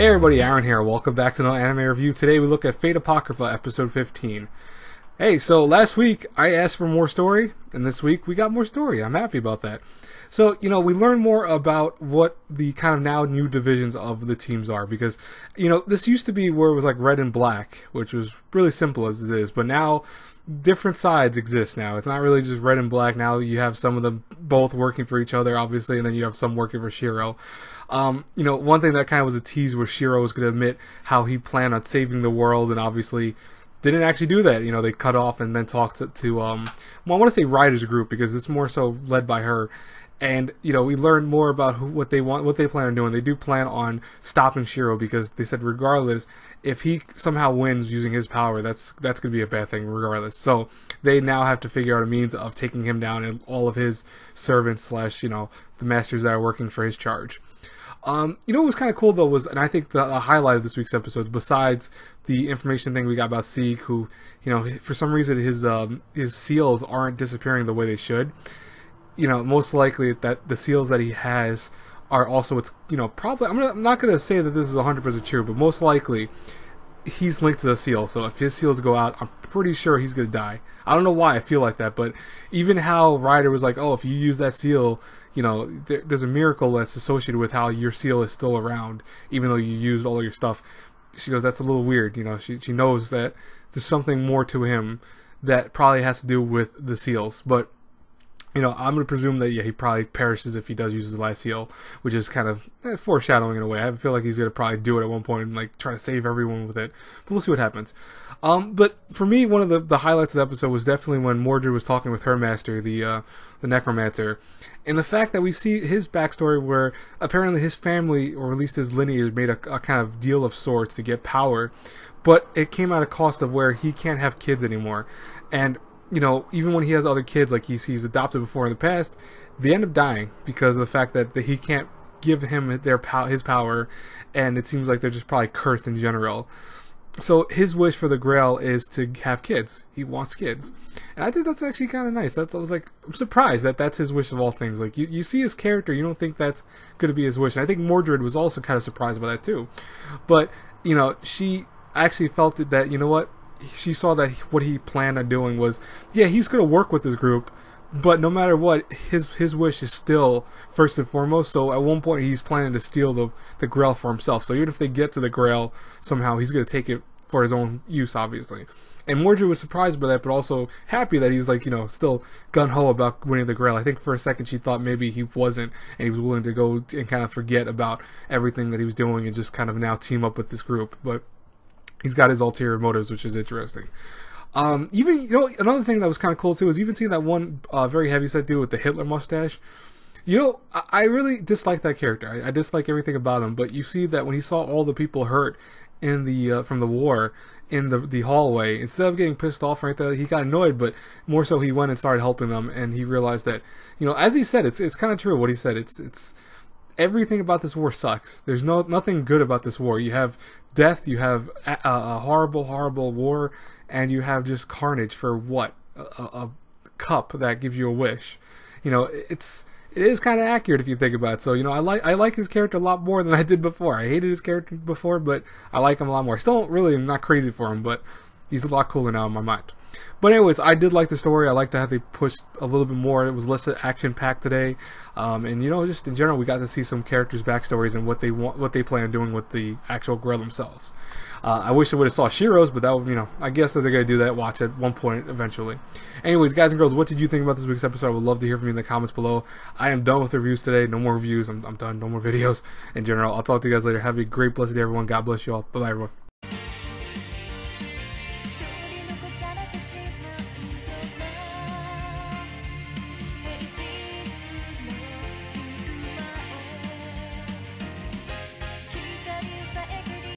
Hey everybody, Aaron here. Welcome back to another anime review. Today we look at Fate Apocrypha, episode 15. Hey, so last week I asked for more story, and this week we got more story. I'm happy about that. So, we learn more about what the kind of now new divisions of the teams are, because, this used to be where it was like red and black, which was really simple as it is, but now different sides exist now. It's not really just red and black. Now you have some of them both working for each other, obviously, and then you have some working for Shiro. One thing that kind of was a tease was Shiro was going to admit how he planned on saving the world, and obviously didn't actually do that. They cut off and then talked to I want to say Ryder's group, because it's more so led by her. And, we learned more about what they plan on doing. They do plan on stopping Shiro, because they said regardless, if he somehow wins using his power, that's going to be a bad thing regardless. So they now have to figure out a means of taking him down and all of his servants / the masters that are working for his charge. What was kind of cool though was, and I think the highlight of this week's episode, besides the information thing we got about Sieg, who, for some reason his seals aren't disappearing the way they should. Most likely that the seals that he has are also, probably, I'm not going to say that this is 100% true, but most likely he's linked to the seal. So if his seals go out, I'm pretty sure he's going to die. I don't know why I feel like that, but even how Ryder was like, oh, if you use that seal, there's a miracle that's associated with how your seal is still around, even though you used all of your stuff. She goes, that's a little weird. She knows that there's something more to him that probably has to do with the seals, but I'm going to presume that, he probably perishes if he does use his last seal, which is kind of foreshadowing in a way. I feel like he's going to probably do it at one point and, try to save everyone with it. But we'll see what happens. But for me, one of the highlights of the episode was definitely when Mordred was talking with her master, the Necromancer. And the fact that we see his backstory where apparently his family, or at least his lineage, made a kind of deal of sorts to get power. But it came at a cost of where he can't have kids anymore. And even when he has other kids, like he's adopted before in the past, they end up dying because of the fact that he can't give him his power, and it seems like they're just probably cursed in general. So his wish for the Grail is to have kids. He wants kids, and I think that's actually kind of nice. I'm surprised that that's his wish of all things. Like you see his character, you don't think that's going to be his wish. And I think Mordred was also kind of surprised by that too, but she actually felt it that she saw that what he planned on doing was, he's going to work with this group, but no matter what, his wish is still first and foremost. So at one point he's planning to steal the Grail for himself. So even if they get to the Grail somehow, he's going to take it for his own use, obviously. And Mordred was surprised by that, but also happy that he's still gun-ho about winning the Grail. I think for a second she thought maybe he wasn't, and he was willing to go and kind of forget about everything that he was doing and just kind of now team up with this group. But he's got his ulterior motives, which is interesting. Even, another thing that was kind of cool too is even seeing that one very heavyset dude with the Hitler mustache. I really dislike that character. I dislike everything about him. But you see that when he saw all the people hurt in the from the war in the hallway, instead of getting pissed off or anything, he got annoyed. But more so, he went and started helping them, and he realized that, as he said, it's kind of true what he said. It's everything about this war sucks. There's nothing good about this war. You have death, you have a horrible, horrible war, and you have just carnage for what? A cup that gives you a wish. It is kind of accurate if you think about it. So, I like his character a lot more than I did before. I hated his character before, but I like him a lot more. Still really am not crazy for him, but he's a lot cooler now in my mind. But anyways, I did like the story. I liked how they pushed a little bit more. It was less action-packed today. And just in general, we got to see some characters' backstories and what they plan on doing with the actual Grail themselves. I wish I would have saw Shiro's, but that would, I guess that they're going to do that watch at one point eventually. Anyways, guys and girls, what did you think about this week's episode? I would love to hear from you in the comments below. I am done with reviews today. No more reviews. I'm done. No more videos in general. I'll talk to you guys later. Have a great, blessed day, everyone. God bless you all. Bye-bye, everyone.